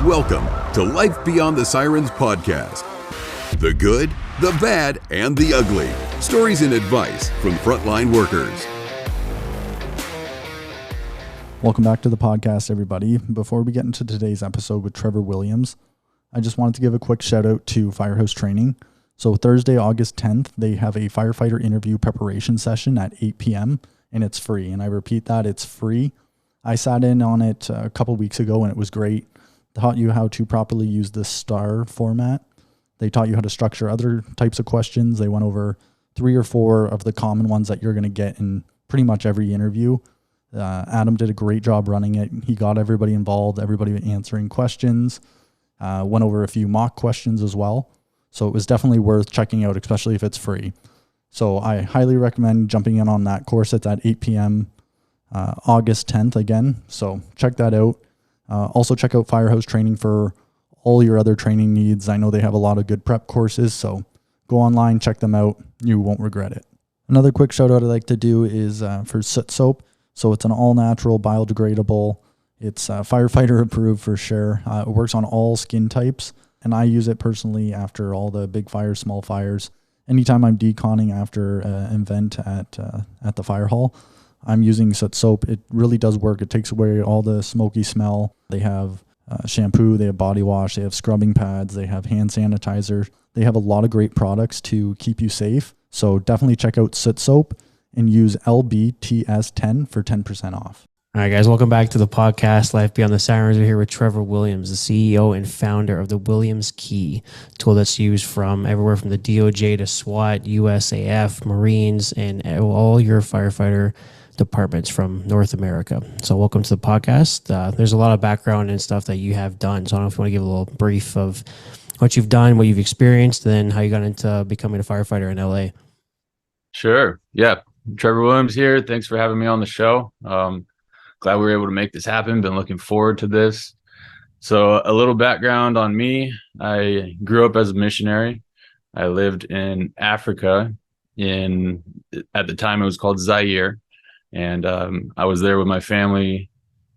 Welcome to Life Beyond the Sirens podcast. The good, the bad, and the ugly. Stories and advice from frontline workers. Welcome back to the podcast, everybody. Before we get into today's episode with Trevor Williams, I just wanted to give a quick shout out to Firehouse Training. So Thursday, August 10th, they have a firefighter interview preparation session at 8 p.m. and it's free. And I repeat that, it's free. I sat in on it a couple weeks ago and it was great. Taught you how to properly use the STAR format. They taught you how to structure other types of questions. They went over 3 or 4 of the common ones that you're going to get in pretty much every interview. Adam did a great job running it. He got everybody involved, everybody answering questions, went over a few mock questions as well. So it was definitely worth checking out, especially if it's free. So I highly recommend jumping in on that course. It's at 8 p.m. August 10th again. So check that out. Also check out Firehouse Training for all your other training needs. I know they have a lot of good prep courses, so go online, check them out. You won't regret it. Another quick shout out I'd like to do is for Soot Soap. So it's an all-natural, biodegradable. It's firefighter approved for sure. It works on all skin types, and I use it personally after all the big fires, small fires. Anytime I'm deconning after an event at the fire hall, I'm using Soot Soap. It really does work. It takes away all the smoky smell. They have shampoo, they have body wash, they have scrubbing pads, they have hand sanitizer. They have a lot of great products to keep you safe. So definitely check out Soot Soap and use LBTS10 for 10% off. All right, guys, welcome back to the podcast, Life Beyond the Sirens. We're here with Trevor Williams, the CEO and founder of the williamskey tool that's used from everywhere from the DOJ to SWAT, USAF, Marines, and all your firefighter departments from North America. So welcome to the podcast. There's a lot of background and stuff that you have done. So I don't know if you want to give a little brief of what you've done, what you've experienced, and then how you got into becoming a firefighter in LA. Sure. Yeah. Trevor Williams here. Thanks for having me on the show. Glad we were able to make this happen. Been looking forward to this. So a little background on me. I grew up as a missionary. I lived in Africa at the time it was called Zaire. And I was there with my family.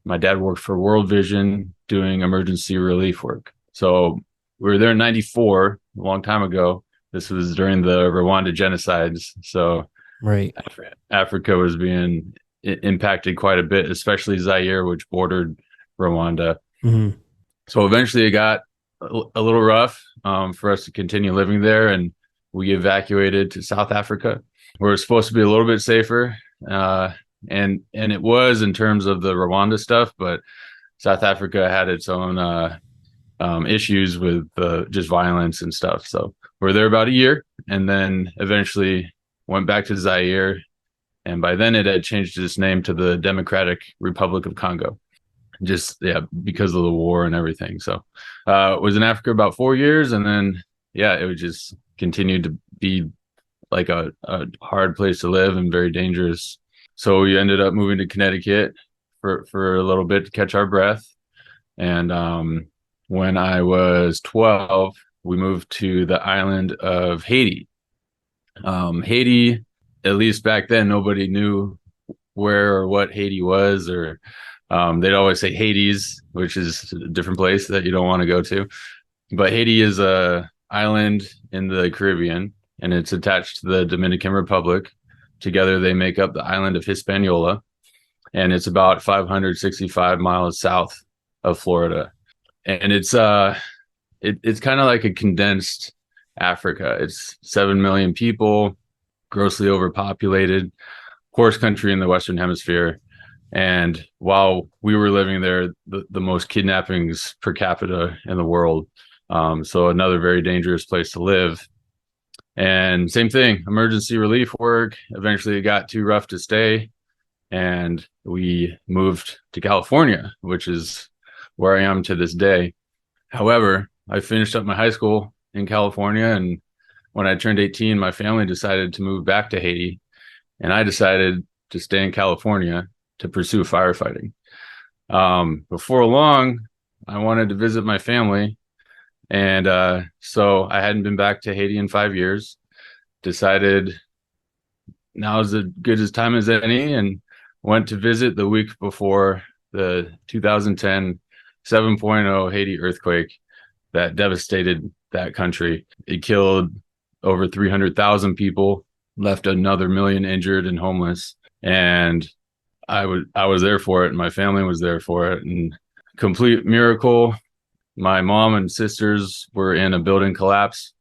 My dad worked for World Vision doing emergency relief work. So we were there in 94, a long time ago. This was during the Rwanda genocides. So right, Africa was being impacted quite a bit, especially Zaire, which bordered Rwanda. Mm-hmm. So eventually it got a little rough for us to continue living there. And we evacuated to South Africa, where it's supposed to be a little bit safer. And it was in terms of the Rwanda stuff, but South Africa had its own issues with just violence and stuff. So we're there about a year, and then eventually went back to Zaire. And by then it had changed its name to the Democratic Republic of Congo, because of the war and everything. So was in Africa about 4 years, and then it would just continue to be like a hard place to live and very dangerous. So we ended up moving to Connecticut for a little bit to catch our breath. And when I was 12, we moved to the island of Haiti. Haiti, at least back then, nobody knew where or what Haiti was, or they'd always say Hades, which is a different place that you don't want to go to. But Haiti is a island in the Caribbean, and it's attached to the Dominican Republic. Together, they make up the island of Hispaniola, and it's about 565 miles south of Florida. And it's kind of like a condensed Africa. It's 7 million people, grossly overpopulated, poorest country in the Western Hemisphere. And while we were living there, the most kidnappings per capita in the world. So another very dangerous place to live. And same thing, emergency relief work. Eventually it got too rough to stay, and we moved to California, which is where I am to this day. However, I finished up my high school in California, and when I turned 18, my family decided to move back to Haiti, and I decided to stay in California to pursue firefighting. Before long, I wanted to visit my family. And so I hadn't been back to Haiti in 5 years, decided now is as good as time as any, and went to visit the week before the 2010 7.0 Haiti earthquake that devastated that country. It killed over 300,000 people, left another million injured and homeless. And I was there for it, and my family was there for it, and complete miracle. My mom and sisters were in a building collapse,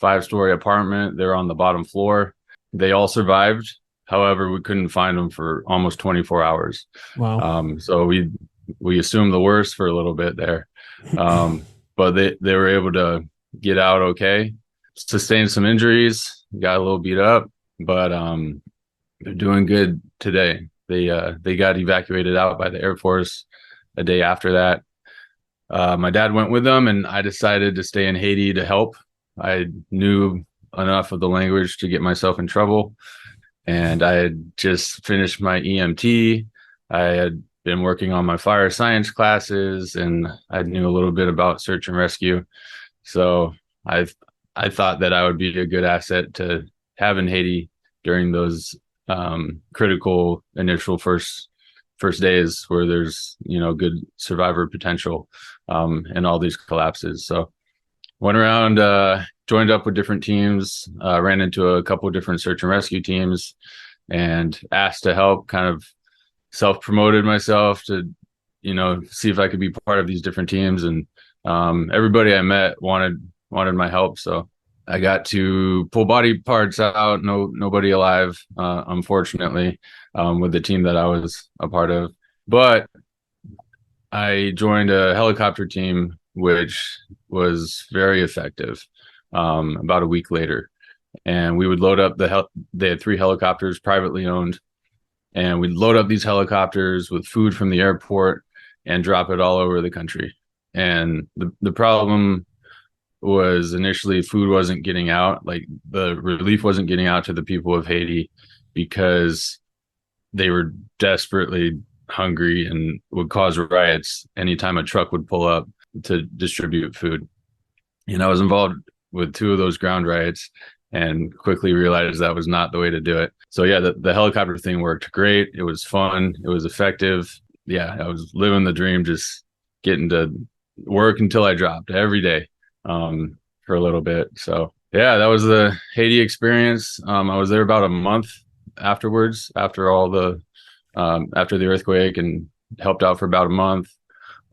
5-story apartment. They're on the bottom floor. They all survived. However, we couldn't find them for almost 24 hours. Wow. So we assumed the worst for a little bit there. But they were able to get out okay, sustained some injuries, got a little beat up, but they're doing good today. They got evacuated out by the Air Force a day after that. My dad went with them, and I decided to stay in Haiti to help. I knew enough of the language to get myself in trouble, and I had just finished my EMT. I had been working on my fire science classes, and I knew a little bit about search and rescue. So I thought that I would be a good asset to have in Haiti during those critical initial first days where there's, good survivor potential in all these collapses. So went around, joined up with different teams, ran into a couple of different search and rescue teams, and asked to help, kind of self-promoted myself to, see if I could be part of these different teams. And everybody I met wanted my help. So I got to pull body parts out. Nobody alive, unfortunately, with the team that I was a part of. But I joined a helicopter team, which was very effective, about a week later. And we would load up they had 3 helicopters, privately owned. And we'd load up these helicopters with food from the airport and drop it all over the country. And the problem was initially food wasn't getting out, like the relief wasn't getting out to the people of Haiti because they were desperately hungry and would cause riots anytime a truck would pull up to distribute food. And I was involved with 2 of those ground riots and quickly realized that was not the way to do it. So yeah, the helicopter thing worked great. It was fun. It was effective. Yeah, I was living the dream, just getting to work until I dropped every day for a little bit. So yeah, that was the Haiti experience. I was there about a month afterwards, after the earthquake, and helped out for about a month.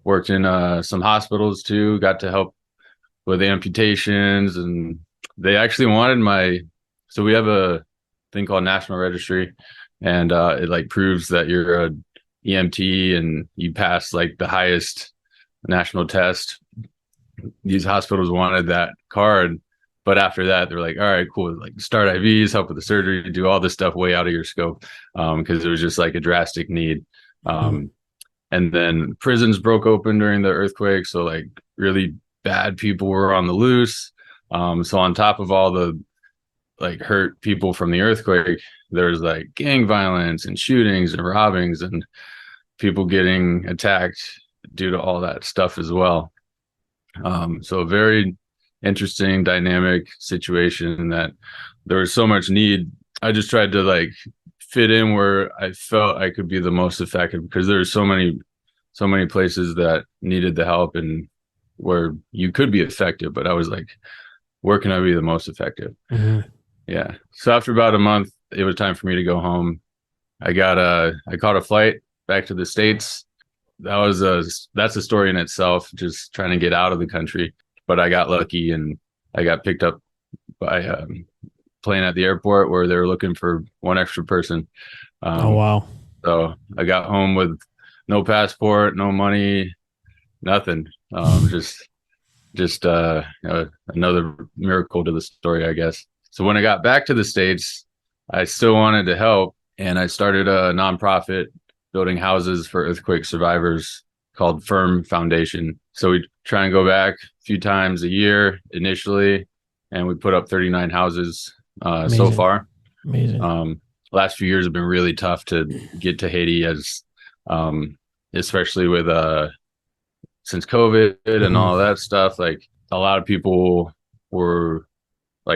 Worked in some hospitals too, got to help with amputations, and they actually wanted so we have a thing called National Registry, and it proves that you're a EMT and you pass the highest national test. These hospitals wanted that card, but after that they're like, all right, cool, start IVs, help with the surgery, do all this stuff way out of your scope, because it was just a drastic need. And then prisons broke open during the earthquake, so really bad people were on the loose. So on top of all the hurt people from the earthquake, there's gang violence and shootings and robbings and people getting attacked due to all that stuff as well. So a very interesting dynamic situation that there was so much need. I just tried to fit in where I felt I could be the most effective, because there were so many places that needed the help and where you could be effective, but I was where can I be the most effective? Mm-hmm. Yeah. So after about a month, it was time for me to go home. I caught a flight back to the States. That's a story in itself, just trying to get out of the country. But I got lucky and I got picked up by a plane at the airport where they were looking for one extra person. Oh, wow. So I got home with no passport, no money, nothing. Just another miracle to the story, I guess. So when I got back to the States, I still wanted to help, and I started a nonprofit building houses for earthquake survivors called Firm Foundation. So we try and go back a few times a year initially, and we put up 39 houses so far. Amazing. Last few years have been really tough to get to Haiti, as especially with since COVID and all that stuff. A lot of people were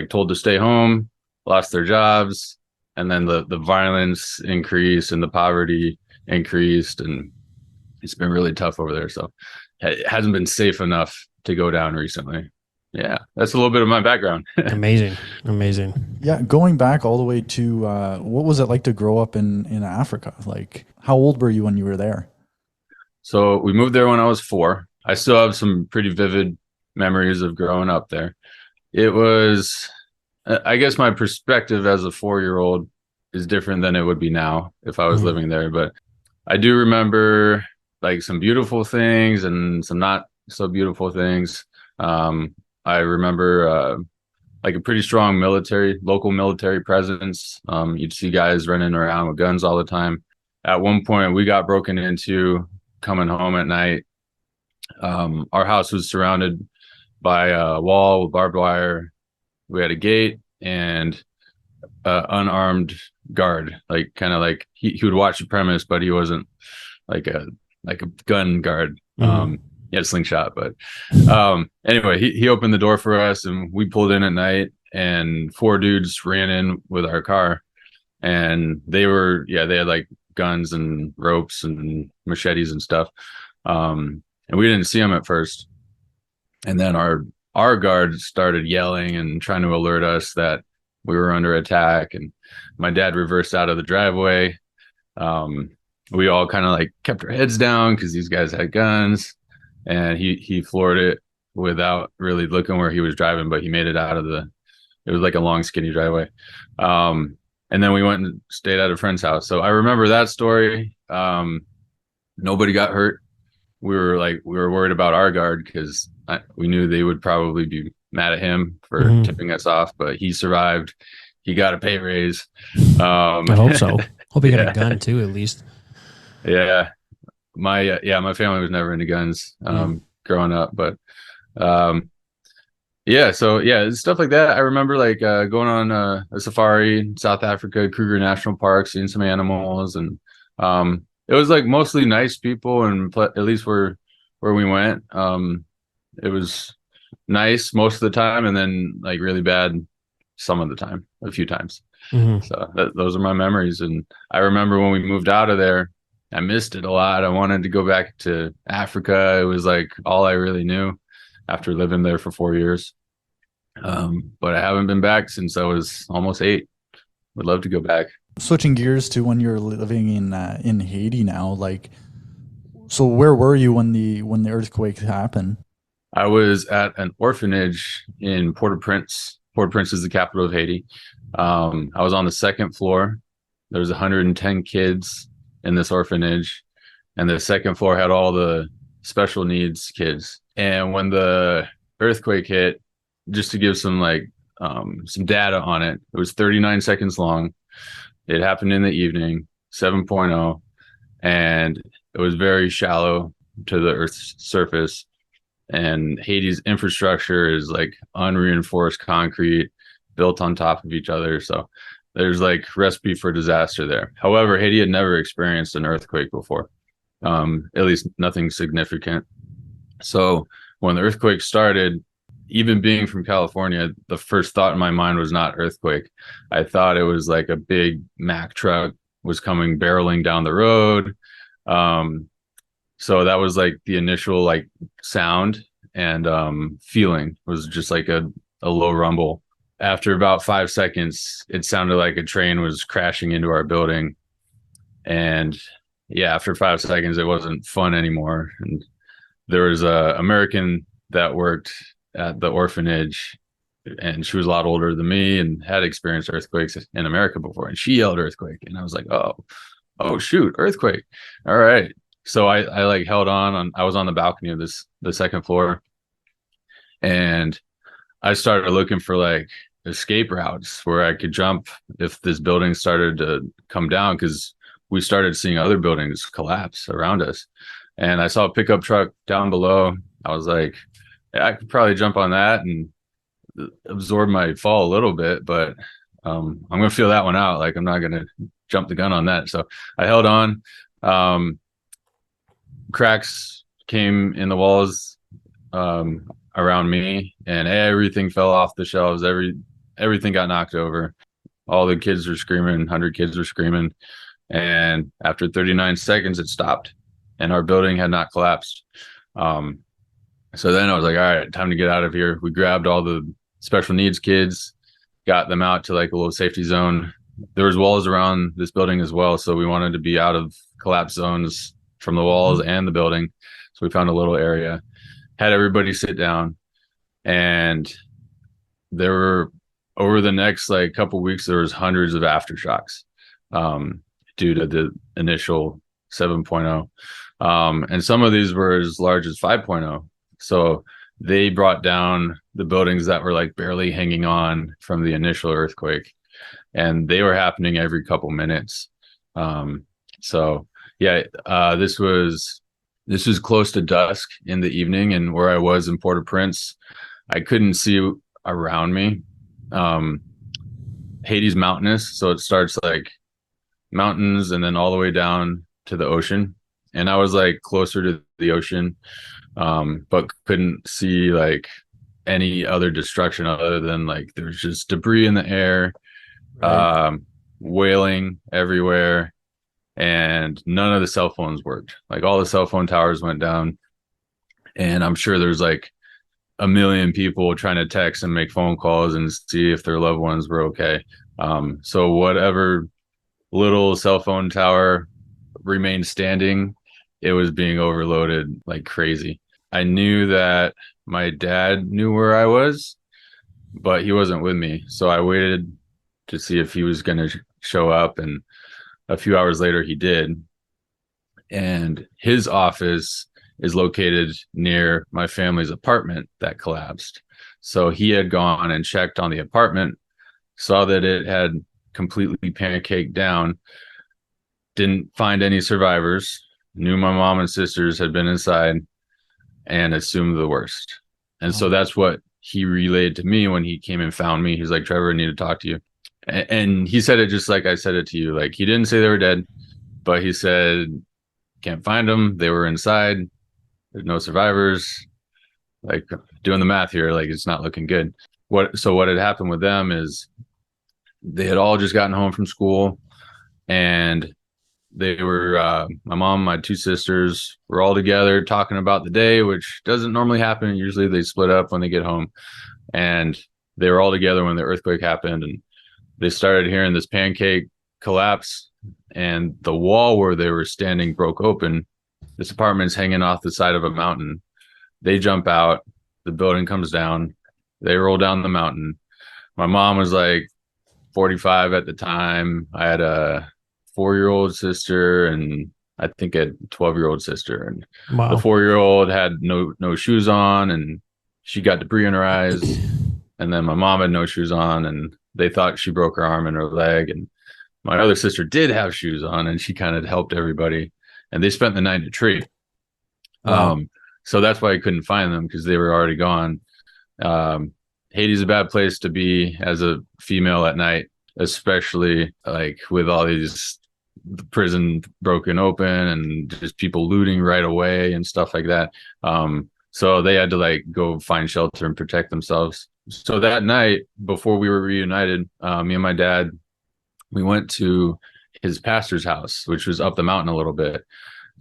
told to stay home, lost their jobs, and then the violence increased and the poverty increased, and it's been really tough over there. So it hasn't been safe enough to go down recently. Yeah, that's a little bit of my background. Amazing. Yeah, going back all the way to what was it like to grow up in Africa? Like, how old were you when you were there? So we moved there when I was 4. I still have some pretty vivid memories of growing up there. It was, I guess my perspective as a 4-year-old is different than it would be now if I was living there. But I do remember like some beautiful things and some not so beautiful things. I remember like a pretty strong local military presence. You'd see guys running around with guns all the time. At one point, we got broken into coming home at night. Our house was surrounded by a wall with barbed wire. We had a gate and unarmed guard, like kind of like he would watch the premise, but he wasn't like a gun guard. He had a slingshot, but anyway, he opened the door for us and we pulled in at night, and 4 dudes ran in with our car, and they had like guns and ropes and machetes and stuff. And we didn't see them at first. And then our guard started yelling and trying to alert us that we were under attack. And my dad reversed out of the driveway. We all kind of like kept our heads down because these guys had guns, and he floored it without really looking where he was driving, but he made it out of it was like a long, skinny driveway. And then we went and stayed at a friend's house. So I remember that story. Nobody got hurt. We were worried about our guard because we knew they would probably be mad at him for tipping us off, but he survived. He got a pay raise. I hope so. Hope he got a gun too, at least. Yeah. My family was never into guns growing up, but stuff like that. I remember like going on a safari in South Africa, Kruger National Park, seeing some animals, and it was like mostly nice people, and at least where we went, it was nice most of the time, and then like really bad some of the time, a few times. So those are my memories. And I remember when we moved out of there, I missed it a lot. I wanted to go back to Africa. It was like all I really knew after living there for 4 years. But I haven't been back since I was almost 8. Would love to go back. Switching gears to when you're living in Haiti now, like, so where were you when the earthquake happened? I was at an orphanage in Port-au-Prince. Port-au-Prince is the capital of Haiti. I was on the 2nd floor. There was 110 kids in this orphanage, and the 2nd floor had all the special needs kids. And when the earthquake hit, just to give some data on it, it was 39 seconds long. It happened in the evening, 7.0, and it was very shallow to the Earth's surface. And Haiti's infrastructure is like unreinforced concrete built on top of each other. So there's like recipe for disaster there. However, Haiti had never experienced an earthquake before, at least nothing significant. So when the earthquake started, even being from California, the first thought in my mind was not earthquake. I thought it was like a big Mack truck was coming barreling down the road. So that was like the initial like sound, and feeling was just like a low rumble. After about 5 seconds, it sounded like a train was crashing into our building. And yeah, after 5 seconds, it wasn't fun anymore. And there was a American that worked at the orphanage, and she was a lot older than me and had experienced earthquakes in America before, and she yelled earthquake, and I was like, oh shoot, earthquake. All right. So I like held on. I was on the balcony of the 2nd floor, and I started looking for like escape routes where I could jump if this building started to come down, because we started seeing other buildings collapse around us. And I saw a pickup truck down below. I was like, I could probably jump on that and absorb my fall a little bit, but I'm going to feel that one out. Like, I'm not going to jump the gun on that. So I held on. Cracks came in the walls around me, and everything fell off the shelves. Everything got knocked over. All the kids were screaming. 100 kids were screaming. And after 39 seconds, it stopped, and our building had not collapsed. So then I was like, all right, time to get out of here. We grabbed all the special needs kids, got them out to like a little safety zone. There was walls around this building as well, so we wanted to be out of collapse zones from the walls and the building. So we found a little area, had everybody sit down, and there were, over the next like couple weeks, there was hundreds of aftershocks due to the initial 7.0. And some of these were as large as 5.0. So they brought down the buildings that were like barely hanging on from the initial earthquake, and they were happening every couple minutes. So yeah, this was close to dusk in the evening, and where I was in Port-au-Prince, I couldn't see around me. Haiti's mountainous, so it starts like mountains and then all the way down to the ocean, and I was like closer to the ocean, but couldn't see like any other destruction other than like there's just debris in the air, wailing everywhere, and none of the cell phones worked. Like all the cell phone towers went down, and I'm sure there's like a million people trying to text and make phone calls and see if their loved ones were okay. So whatever little cell phone tower remained standing, it was being overloaded like crazy. I knew that my dad knew where I was, but he wasn't with me. So I waited to see if he was going to show up. And a few hours later, he did. And his office is located near my family's apartment that collapsed. So he had gone and checked on the apartment, saw that it had completely pancaked down, didn't find any survivors, knew my mom and sisters had been inside, and assumed the worst. And so that's what he relayed to me when he came and found me. He's like, Trevor, I need to talk to you. And he said it just like I said it to you. Like, he didn't say they were dead, but he said, can't find them. They were inside. There's no survivors. Like, doing the math here, like it's not looking good. What had happened with them is they had all just gotten home from school, and they were my mom, my two sisters were all together talking about the day, which doesn't normally happen. Usually they split up when they get home, and they were all together when the earthquake happened, and they started hearing this pancake collapse, and the wall where they were standing broke open. This apartment's hanging off the side of a mountain. They jump out, the building comes down, they roll down the mountain. My mom was like 45 at the time. I had a 4-year-old sister and I think a 12-year-old sister. And Wow. The 4-year-old had no shoes on, and she got debris in her eyes. And then my mom had no shoes on, and they thought she broke her arm and her leg. And my other sister did have shoes on, and she kind of helped everybody. And they spent the night in a tree. Wow. So that's why I couldn't find them, because they were already gone. Haiti's a bad place to be as a female at night, especially like with all these prison broken open and just people looting right away and stuff like that. So they had to like go find shelter and protect themselves. So that night before we were reunited, me and my dad, we went to his pastor's house, which was up the mountain a little bit.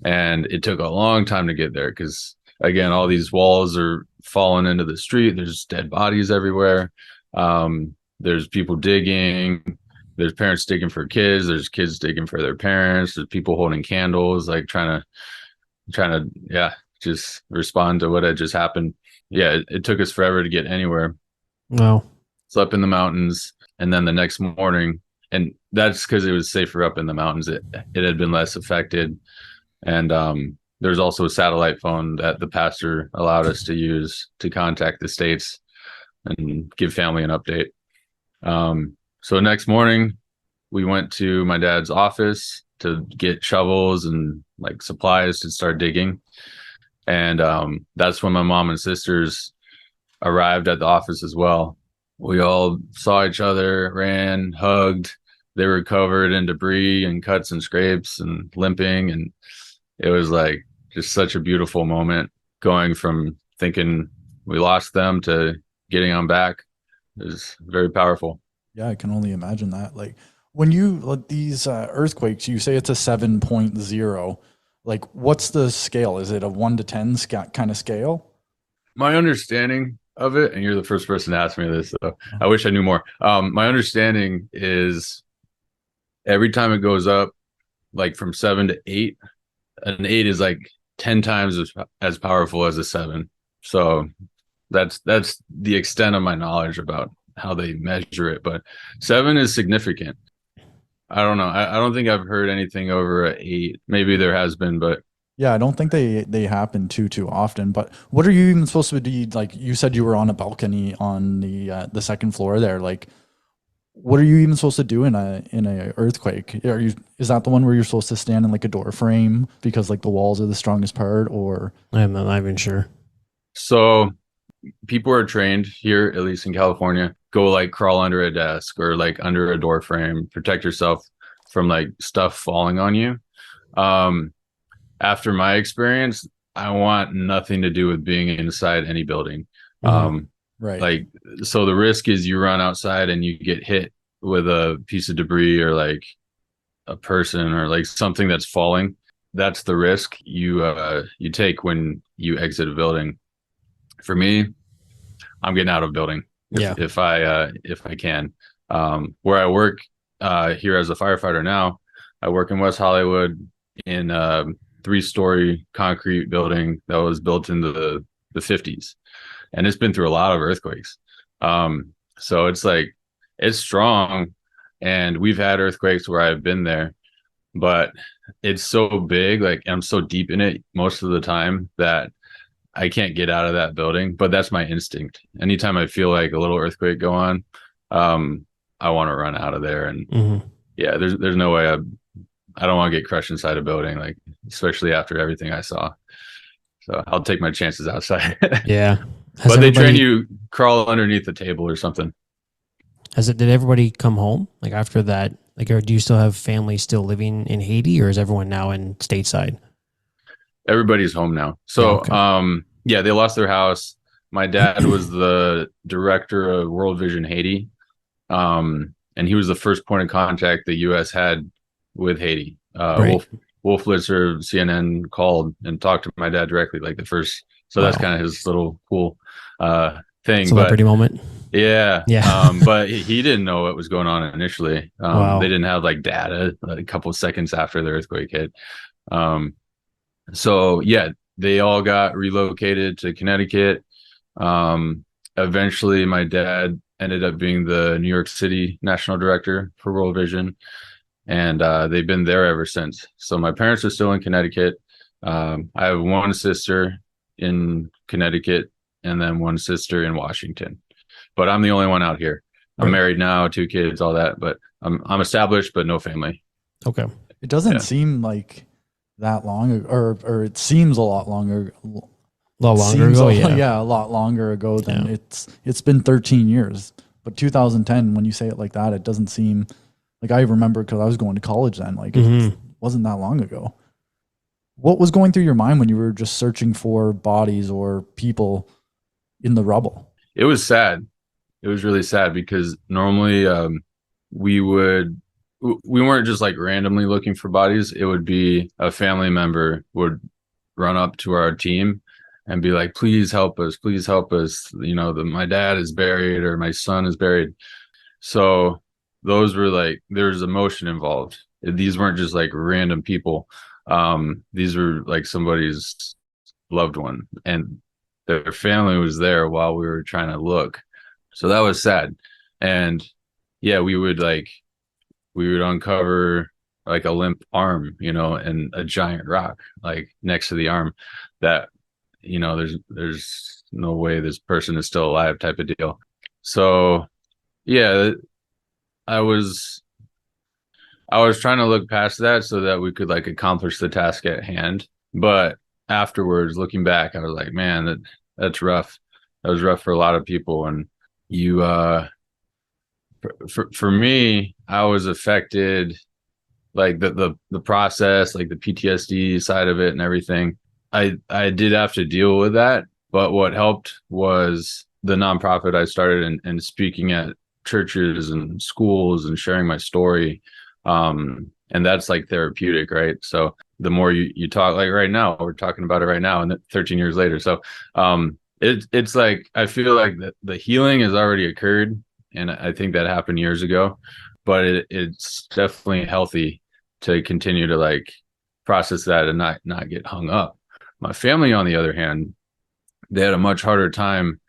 And it took a long time to get there because, again, all these walls are falling into the street. There's dead bodies everywhere. There's people digging. There's parents digging for kids. There's kids digging for their parents. There's people holding candles, like trying to, just respond to what had just happened. Yeah, it took us forever to get anywhere. Wow. Slept in the mountains, and then the next morning, and that's because it was safer up in the mountains. It had been less affected, and there's also a satellite phone that the pastor allowed us to use to contact the States and give family an update. So next morning, we went to my dad's office to get shovels and like supplies to start digging. And that's when my mom and sisters arrived at the office as well. We all saw each other, ran, hugged. They were covered in debris and cuts and scrapes and limping. And it was like just such a beautiful moment, going from thinking we lost them to getting them back. It was very powerful. Yeah, I can only imagine that. Like when you these earthquakes, you say it's a 7.0. Like, what's the scale? Is it a 1 to 10 kind of scale? My understanding of it, and you're the first person to ask me this, so I wish I knew more. My understanding is every time it goes up, like from 7 to 8, an 8 is like 10 times as powerful as a 7. So that's the extent of my knowledge about how they measure it. But 7 is significant. I don't know. I don't think I've heard anything over a 8. Maybe there has been, but Yeah, I don't think they happen too often. But what are you even supposed to do? Like, you said you were on a balcony on the second floor there. Like, what are you even supposed to do in a earthquake? Is that the one where you're supposed to stand in like a door frame because like the walls are the strongest part? Or I'm not even sure. so people are trained here, at least in California, go like crawl under a desk or like under a door frame, protect yourself from like stuff falling on you. After my experience, I want nothing to do with being inside any building. right. Like, so the risk is you run outside and you get hit with a piece of debris or like a person or like something that's falling. That's the risk you take when you exit a building. For me, I'm getting out of building if I can. Where I work here as a firefighter now, I work in West Hollywood in a 3-story concrete building that was built in the 50s, and it's been through a lot of earthquakes. So it's like, it's strong, and we've had earthquakes where I've been there, but it's so big, like I'm so deep in it most of the time that I can't get out of that building. But that's my instinct. Anytime I feel like a little earthquake go on, I want to run out of there. And yeah, there's no way I don't want to get crushed inside a building, like especially after everything I saw. So I'll take my chances outside. Yeah. But they train you crawl underneath the table or something. Did everybody come home like after that? Like, or do you still have family still living in Haiti, or is everyone now in stateside? Everybody's home now. So, yeah, they lost their house. My dad was the director of World Vision Haiti. And he was the first point of contact the U.S. had with Haiti. Right. Wolf Blitzer of CNN called and talked to my dad directly, like the first. So that's kind of his little cool thing. Celebrity moment. Yeah. Yeah. But he didn't know what was going on initially. They didn't have like data a couple of seconds after the earthquake hit. So yeah, they all got relocated to Connecticut. Eventually my dad ended up being the New York City national director for World Vision. And they've been there ever since. So my parents are still in Connecticut. I have one sister in Connecticut and then one sister in Washington. But I'm the only one out here. I'm married now, 2 kids, all that. But I'm established, but no family. Okay. It doesn't seem like that long, or it seems a lot longer. A lot longer ago, yeah, a lot longer ago than it's been 13 years. But 2010, when you say it like that, it doesn't seem like I remember because I was going to college then. Like it wasn't that long ago. What was going through your mind when you were just searching for bodies or people in the rubble? It was sad. It was really sad because normally we weren't just like randomly looking for bodies. It would be a family member would run up to our team and be like, please help us. Please help us. You know, my dad is buried or my son is buried. So those were like, there's emotion involved. These weren't just like random people. These were like somebody's loved one, and their family was there while we were trying to look. So that was sad. And yeah, we would uncover like a limp arm, you know, and a giant rock like next to the arm that, you know, there's no way this person is still alive type of deal. So yeah, I was trying to look past that so that we could like accomplish the task at hand. But afterwards, looking back, I was like, man, that's rough. That was rough for a lot of people. And you, for me, I was affected, like the process, like the PTSD side of it and everything. I did have to deal with that. But what helped was the nonprofit I started and speaking at churches and schools and sharing my story. and that's like therapeutic, right? So the more you talk, like right now, we're talking about it right now, and 13 years later. So it's like I feel like the healing has already occurred, and I think that happened years ago, but it's definitely healthy to continue to like process that and not get hung up. My family, on the other hand, they had a much harder time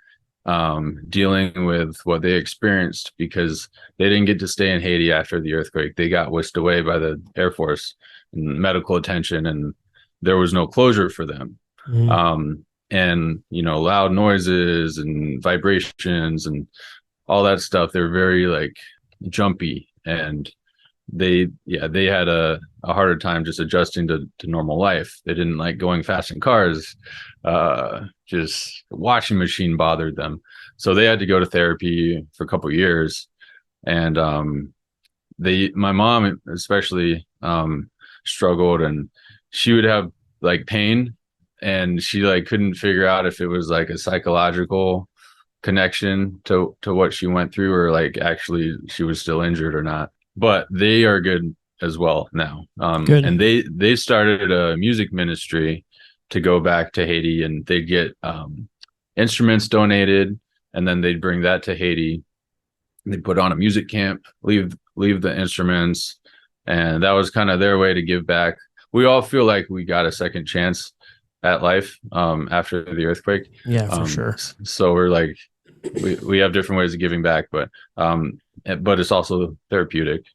dealing with what they experienced because they didn't get to stay in Haiti after the earthquake. They got whisked away by the Air Force and medical attention, and there was no closure for them. And loud noises and vibrations and all that stuff, they're very like jumpy, and they had a harder time just adjusting to normal life. They didn't like going fast in cars. Just washing machine bothered them, so they had to go to therapy for a couple of years. And my mom especially struggled, and she would have like pain, and she like couldn't figure out if it was like a psychological connection to what she went through, or like actually she was still injured or not. But they are good as well now. Good. And they started a music ministry to go back to Haiti, and they'd get instruments donated, and then they'd bring that to Haiti. They'd put on a music camp, leave the instruments, and that was kind of their way to give back. We all feel like we got a second chance at life after the earthquake. Yeah, for sure. So we're like, we have different ways of giving back, but it's also therapeutic.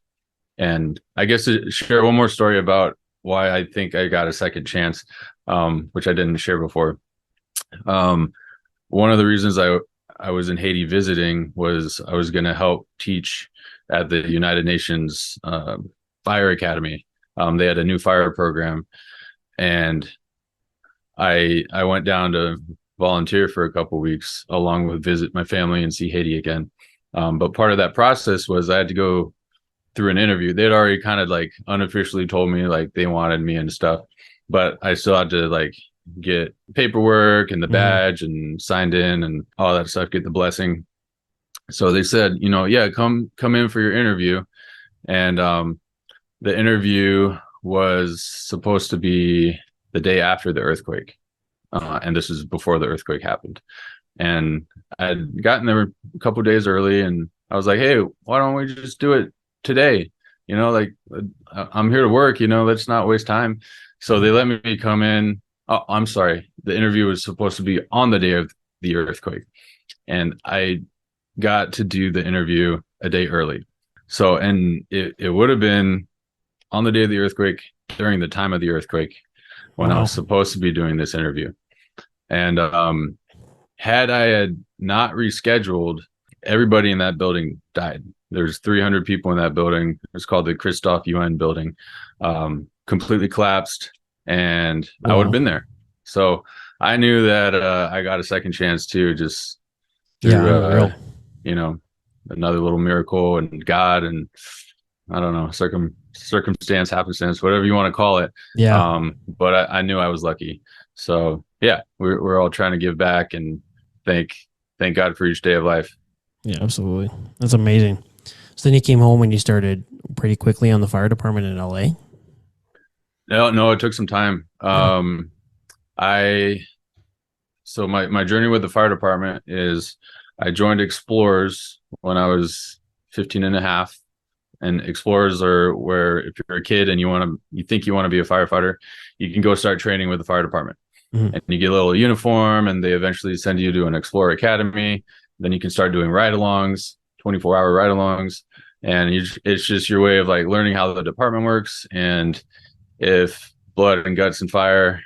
And I guess to share one more story about why I think I got a second chance, which I didn't share before. One of the reasons I was in Haiti visiting was I was going to help teach at the United Nations Fire Academy. They had a new fire program, and I went down to volunteer for a couple of weeks, along with visit my family and see Haiti again. But part of that process was I had to go through an interview. They'd already kind of like unofficially told me like they wanted me and stuff, but I still had to like get paperwork and the badge and signed in and all that stuff, get the blessing. So they said, yeah, come in for your interview. And the interview was supposed to be the day after the earthquake. And this is before the earthquake happened. And I'd gotten there a couple of days early, and I was like, hey, why don't we just do it today? Like I'm here to work, let's not waste time. So they let me come in. Oh, I'm sorry. The interview was supposed to be on the day of the earthquake, and I got to do the interview a day early. So, and it would have been on the day of the earthquake, during the time of the earthquake, when I was supposed to be doing this interview. And had I had not rescheduled, everybody in that building died. There's 300 people in that building. It's called the Christoph UN building. Completely collapsed, and I would have been there. So I knew that I got a second chance too, just through another little miracle and God, and I don't know, circumstance, happenstance, whatever you want to call it. Yeah. But I knew I was lucky. So yeah, we're all trying to give back and thank God for each day of life. Yeah, absolutely. That's amazing. So then you came home and you started pretty quickly on the fire department in LA? No, it took some time. So my journey with the fire department is I joined Explorers when I was 15 and a half. And Explorers are where if you're a kid and you think you want to be a firefighter, you can go start training with the fire department. And you get a little uniform, and they eventually send you to an Explorer Academy. Then you can start doing ride-alongs, 24-hour ride-alongs. And it's just your way of like learning how the department works, and if blood and guts and fire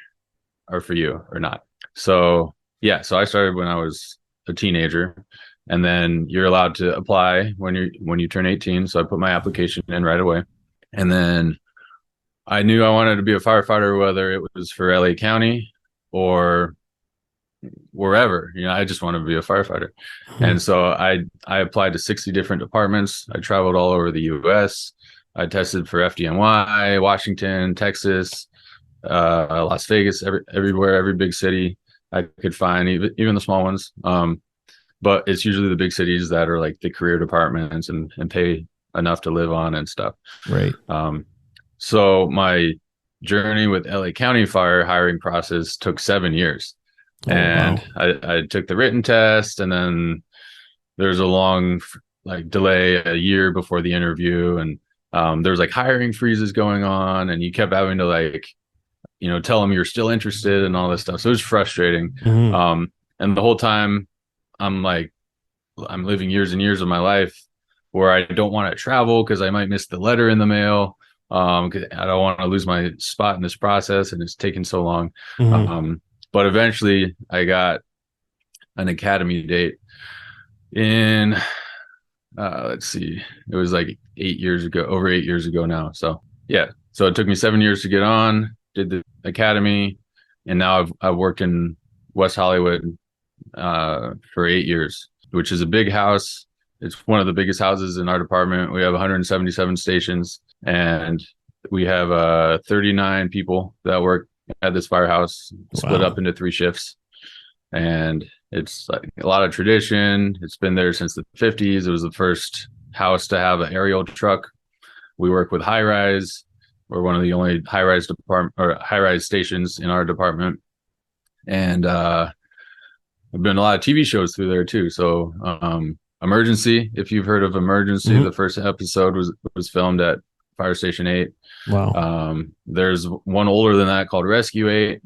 are for you or not. So yeah, so I started when I was a teenager, and then you're allowed to apply when you turn 18. So I put my application in right away, and then I knew I wanted to be a firefighter, whether it was for LA County or wherever. I just wanted to be a firefighter. And so I applied to 60 different departments. I traveled all over the US. I tested for FDNY, Washington, Texas, Las Vegas, everywhere, every big city I could find, even the small ones. But it's usually the big cities that are like the career departments and pay enough to live on and stuff. Right. So my journey with LA County Fire hiring process took 7 years. And wow. I took the written test, and then there's a long delay, a year before the interview, and there was hiring freezes going on, and you kept having to tell them you're still interested and all this stuff. So it was frustrating. Mm-hmm. And the whole time I'm living years and years of my life where I don't want to travel because I might miss the letter in the mail. Cause I don't want to lose my spot in this process, and it's taking so long. Mm-hmm. But eventually I got an academy date in, let's see, it was 8 years ago, over 8 years ago now. So yeah, so it took me 7 years to get on, did the academy, and now I've worked in West Hollywood for 8 years, which is a big house. It's one of the biggest houses in our department. We have 177 stations, and we have 39 people that work at this firehouse, split up into 3 shifts. And it's a lot of tradition. It's been there since the 50s. It was the first house to have an aerial truck. We work with high rise. We're one of the only high rise stations in our department. And I've been a lot of TV shows through there too. So Emergency, if you've heard of Emergency, mm-hmm. The first episode was filmed at Fire Station 8. Wow. There's one older than that called Rescue 8.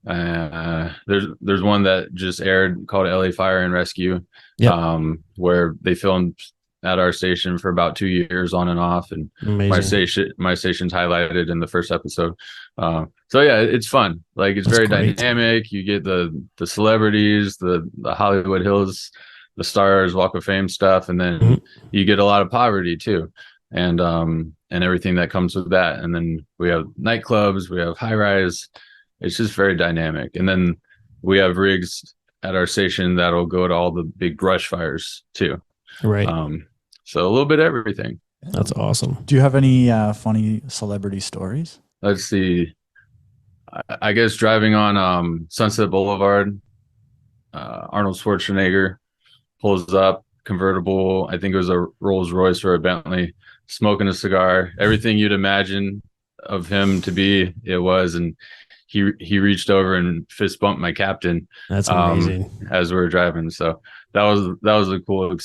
There's one that just aired called LA Fire and Rescue, yep. Where they filmed at our station for about 2 years on and off, and amazing. my station's highlighted in the first episode. So yeah, it's fun. It's That's very great. Dynamic. You get the celebrities, the Hollywood Hills, the Stars, Walk of Fame stuff, and then mm-hmm. you get a lot of poverty too, and everything that comes with that. And then we have nightclubs, we have high rise. It's just very dynamic. And then we have rigs at our station that'll go to all the big brush fires too. Right. So a little bit of everything. That's awesome. Do you have any funny celebrity stories? Let's see. I guess driving on Sunset Boulevard, Arnold Schwarzenegger pulls up, convertible. I think it was a Rolls Royce or a Bentley, smoking a cigar. Everything you'd imagine of him to be, it was. And he reached over and fist bumped my captain. That's amazing. As we were driving. So that was a cool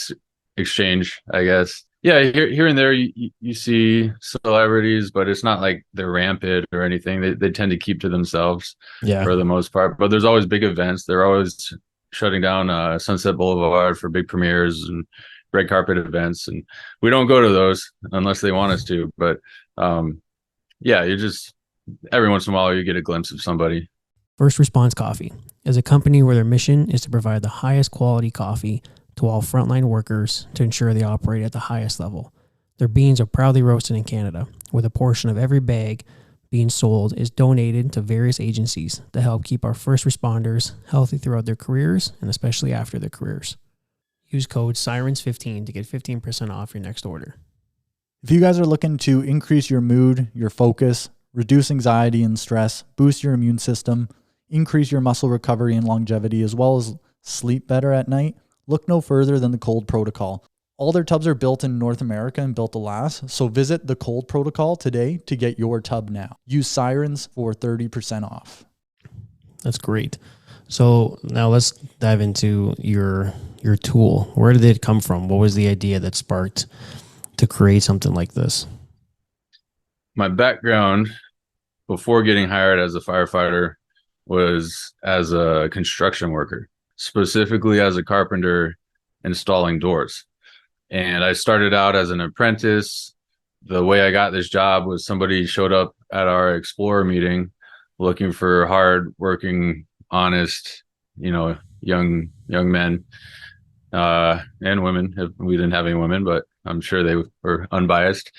exchange, I guess. Yeah, here and there you see celebrities, but it's not like they're rampant or anything. They tend to keep to themselves for the most part. But there's always big events. They're always shutting down Sunset Boulevard for big premieres and red carpet events, and we don't go to those unless they want us to. But yeah, you just every once in a while you get a glimpse of somebody. First Response Coffee is a company where their mission is to provide the highest quality coffee to all frontline workers to ensure they operate at the highest level. Their beans are proudly roasted in Canada, with a portion of every bag being sold is donated to various agencies to help keep our first responders healthy throughout their careers and especially after their careers. Use code SIRENS15 to get 15% off your next order. If you guys are looking to increase your mood, your focus, reduce anxiety and stress, boost your immune system, increase your muscle recovery and longevity, as well as sleep better at night, look no further than the Cold Protocol. All their tubs are built in North America and built to last, so visit the Cold Protocol today to get your tub now. Use Sirens for 30% off. That's great. So now let's dive into your tool. Where did it come from? What was the idea that sparked to create something like this? My background before getting hired as a firefighter was as a construction worker, specifically as a carpenter installing doors. And I started out as an apprentice. The way I got this job was somebody showed up at our Explorer meeting looking for hard-working, honest, young men and women. We didn't have any women, but I'm sure they were unbiased,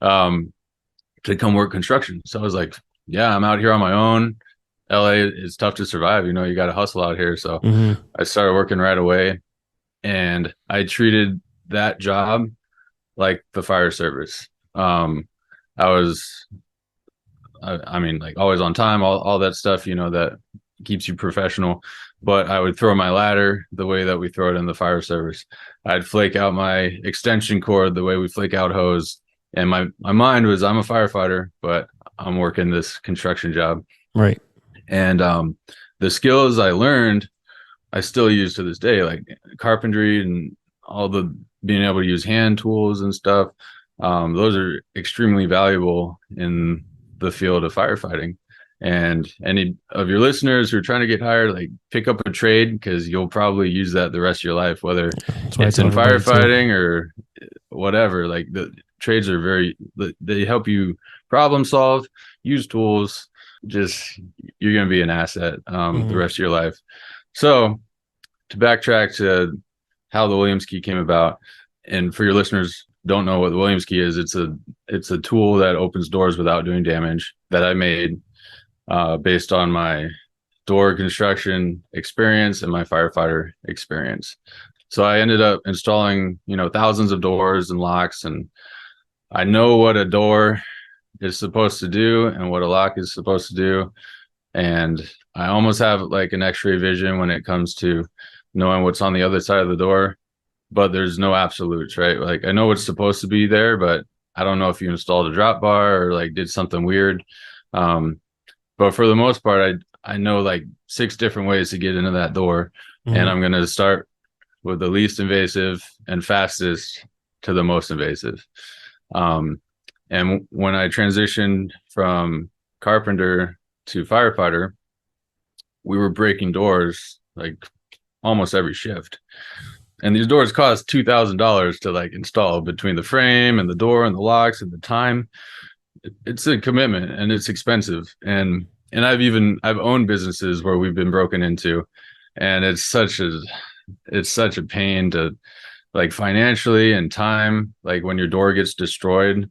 to come work construction. So I was like, yeah, I'm out here on my own. LA is tough to survive. You got to hustle out here. So I started working right away, and I treated that job like the fire service. I was, always on time, all that stuff, that keeps you professional. But I would throw my ladder the way that we throw it in the fire service. I'd flake out my extension cord the way we flake out hose. And my mind was, I'm a firefighter, but I'm working this construction job. Right. And the skills I learned, I still use to this day, like carpentry and all the being able to use hand tools and stuff. Those are extremely valuable in the field of firefighting. And any of your listeners who are trying to get hired, like pick up a trade, because you'll probably use that the rest of your life, whether it's in firefighting or whatever. Like the trades are they help you problem solve, use tools. Just, you're going to be an asset the rest of your life. So to backtrack to how the Williams key came about, and for your listeners don't know what the Williams key is, it's a tool that opens doors without doing damage, that I made based on my door construction experience and my firefighter experience. So I ended up installing, thousands of doors and locks, and I know what a door is supposed to do and what a lock is supposed to do. And I almost have like an x-ray vision when it comes to knowing what's on the other side of the door, but there's no absolutes, right? Like I know what's supposed to be there, but I don't know if you installed a drop bar or like did something weird. But for the most part, I know like 6 different ways to get into that door. And I'm going to start with the least invasive and fastest to the most invasive. And when I transitioned from carpenter to firefighter, we were breaking doors like almost every shift. And these doors cost $2,000 to like install, between the frame and the door and the locks and the time. It's a commitment and it's expensive. And I've owned businesses where we've been broken into, and it's such a pain to, like, financially and time, like when your door gets destroyed,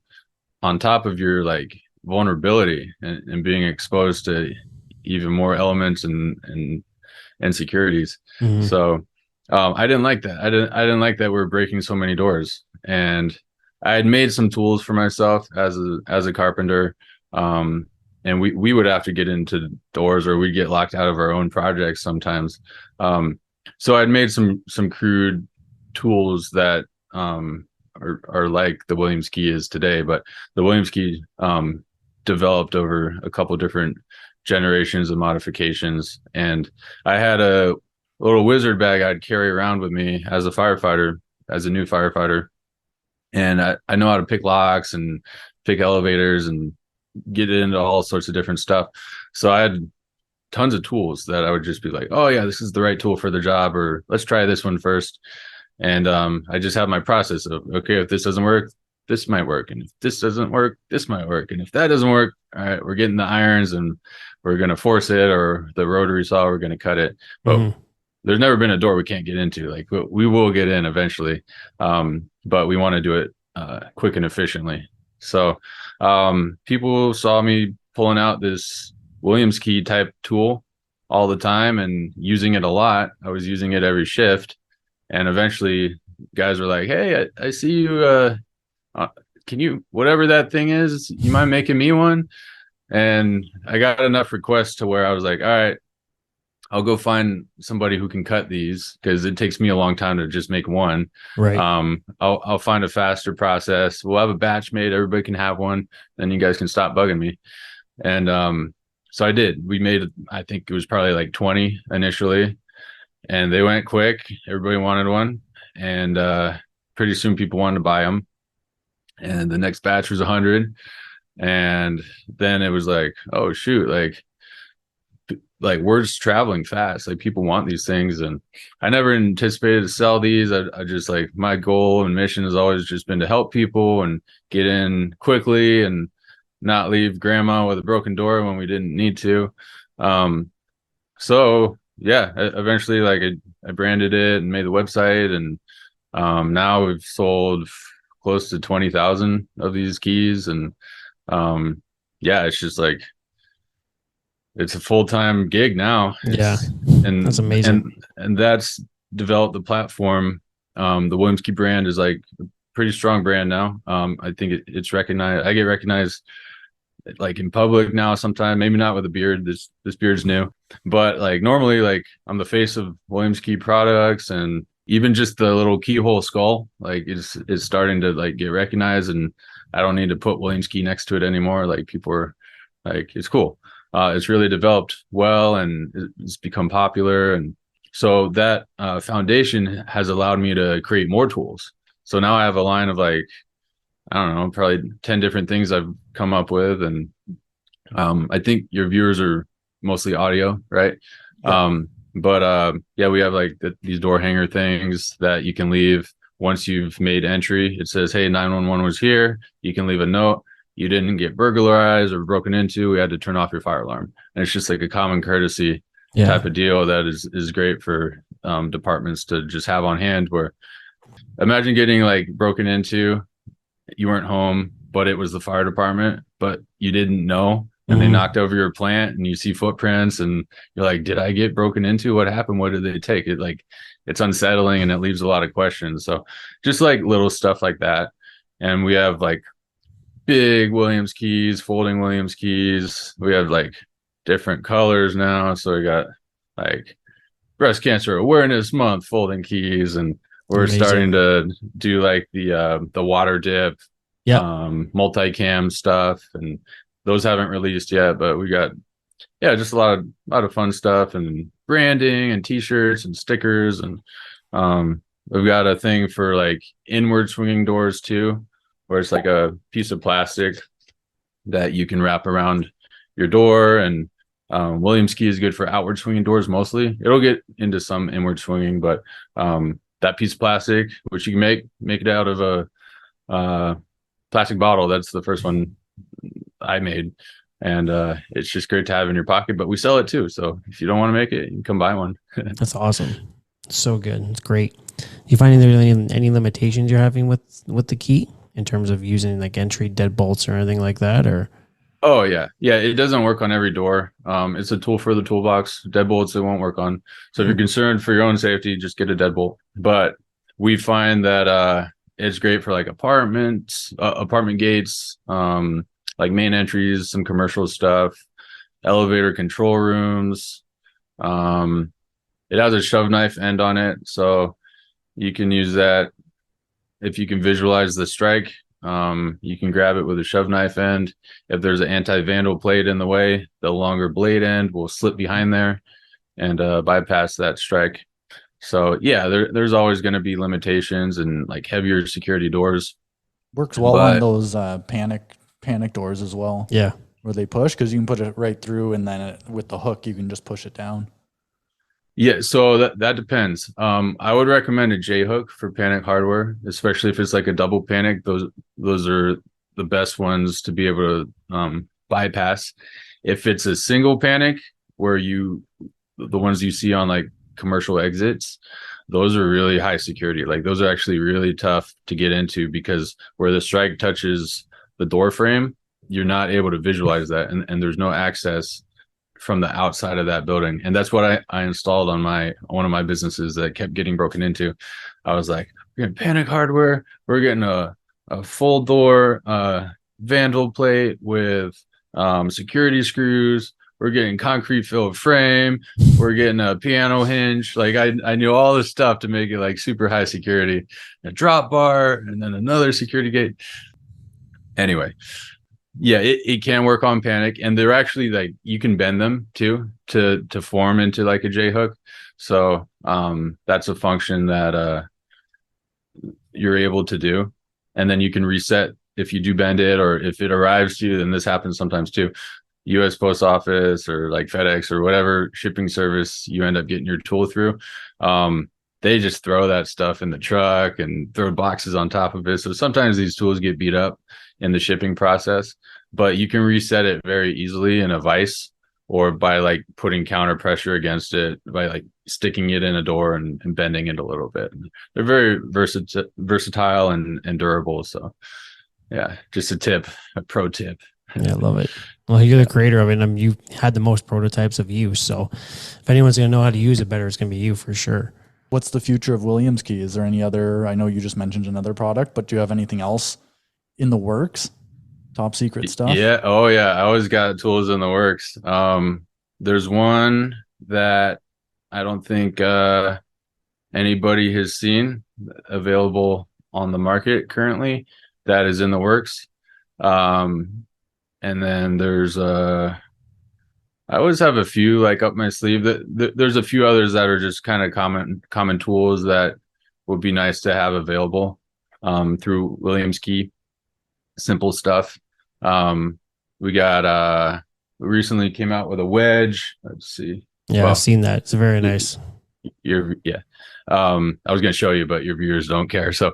on top of your like vulnerability and being exposed to even more elements and insecurities. So I didn't like that. I didn't like that we were breaking so many doors. And I had made some tools for myself as a carpenter. And we would have to get into doors, or we'd get locked out of our own projects sometimes. So I'd made some crude tools that are like the Williams key is today, but the Williams key developed over a couple different generations of modifications. And I had a little wizard bag I'd carry around with me as a firefighter, as a new firefighter. And I know how to pick locks and pick elevators and get into all sorts of different stuff. So I had tons of tools that I would just be like, oh yeah, this is the right tool for the job, or let's try this one first. And I just have my process of, okay, if this doesn't work, this might work. And if this doesn't work, this might work. And if that doesn't work, all right, we're getting the irons and we're going to force it, or the rotary saw, we're going to cut it. But there's never been a door we can't get into. Like we will get in eventually. But we want to do it quick and efficiently. So people saw me pulling out this Williams key type tool all the time and using it a lot. I was using it every shift. And eventually guys were like, hey, I see you. Can you, whatever that thing is, you mind making me one? And I got enough requests to where I was like, all right, I'll go find somebody who can cut these, because it takes me a long time to just make one. Right. I'll find a faster process. We'll have a batch made. Everybody can have one. Then you guys can stop bugging me. And so I did. We made, I think it was probably like 20 initially, and they went quick. Everybody wanted one. And pretty soon people wanted to buy them. And the next batch was 100. And then it was like, oh shoot, like word's traveling fast. Like people want these things. And I never anticipated to sell these. I just, like, my goal and mission has always just been to help people and get in quickly and not leave grandma with a broken door when we didn't need to. So yeah, eventually, like, I branded it and made the website, and now we've sold close to 20,000 of these keys. And yeah, it's just like, it's a full-time gig now. Yeah. And that's amazing. And that's developed the platform. The Williams Key brand is like a pretty strong brand now. I think it's recognized. I get recognized like in public now sometimes, maybe not with a beard. This beard's new, but like normally, like, I'm the face of Williams Key products, and even just the little keyhole skull, like it's starting to like get recognized. And I don't need to put williamskey next to it anymore. Like people are like, it's cool. It's really developed well, and it's become popular. And so that foundation has allowed me to create more tools. So now I have a line of like, I don't know, probably 10 different things I've come up with. And I think your viewers are mostly audio, right? Yeah. But yeah, we have like these door hanger things that you can leave once you've made entry. It says, hey, 911 was here. You can leave a note. You didn't get burglarized or broken into. We had to turn off your fire alarm. And it's just like a common courtesy type of deal that is great for departments to just have on hand. Where imagine getting like broken into, you weren't home, but it was the fire department, but you didn't know. And they knocked over your plant, and you see footprints, and you're like, did I get broken into? What happened? What did they take? It like, it's unsettling, and it leaves a lot of questions. So just like little stuff like that. And we have like big Williams keys, folding Williams keys. We have like different colors now. So we got like breast cancer awareness month folding keys, and we're starting to do like the water dip, multicam stuff, and those haven't released yet, but we got, just a lot of fun stuff, and branding and t-shirts and stickers. And we've got a thing for like inward swinging doors too, where it's like a piece of plastic that you can wrap around your door. And williamskey is good for outward swinging doors mostly. It'll get into some inward swinging, but that piece of plastic, which you can make it out of a plastic bottle. That's the first one I made, and it's just great to have in your pocket. But we sell it too, so if you don't want to make it, you can come buy one. That's awesome. So good. It's great. You finding there's any limitations you're having with the key in terms of using like entry deadbolts or anything like that? Or oh yeah, it doesn't work on every door. It's a tool for the toolbox. Deadbolts it won't work on. So if you're concerned for your own safety, just get a deadbolt. But we find that it's great for like apartment gates, like main entries, some commercial stuff, elevator control rooms. It has a shove knife end on it, so you can use that. If you can visualize the strike, you can grab it with a shove knife end. If there's an anti-vandal plate in the way, the longer blade end will slip behind there and bypass that strike. So yeah, there's always going to be limitations and like heavier security doors. Works well on those panic doors as well. Yeah. Where they push, because you can put it right through, and then with the hook, you can just push it down. Yeah, so that depends. I would recommend a J hook for panic hardware, especially if it's like a double panic. Those are the best ones to be able to bypass. If it's a single panic, where the ones you see on like commercial exits, those are really high security. Like those are actually really tough to get into, because where the strike touches the door frame, you're not able to visualize that, and there's no access from the outside of that building. And that's what I installed on one of my businesses that kept getting broken into. I was like, we're getting panic hardware, we're getting a full door vandal plate with security screws, we're getting concrete filled frame, we're getting a piano hinge. Like I knew all this stuff to make it like super high security, a drop bar, and then another security gate. Anyway, yeah, it can work on panic, and they're actually like, you can bend them too to form into like a J hook. So that's a function that you're able to do, and then you can reset if you do bend it, or if it arrives to you. Then this happens sometimes too. U.S. Post Office or like FedEx or whatever shipping service you end up getting your tool through, they just throw that stuff in the truck and throw boxes on top of it. So sometimes these tools get beat up in the shipping process, but you can reset it very easily in a vise, or by like putting counter pressure against it, by like sticking it in a door and bending it a little bit. They're very versatile and durable. So yeah, just a pro tip. Yeah, I love it. Well, you're the creator of it, and you had the most prototypes of use. So if anyone's going to know how to use it better, it's going to be you for sure. What's the future of williamskey? Is there any other, I know you just mentioned another product, but do you have anything else in the works? Top secret stuff? Yeah. Oh yeah. I always got tools in the works. There's one that I don't think anybody has seen available on the market currently that is in the works. And then there's I always have a few like up my sleeve. There's a few others that are just kind of common tools that would be nice to have available through williamskey. Simple stuff. We recently came out with a wedge. Let's see. Yeah, I've seen that. It's very nice. I was going to show you, but your viewers don't care. So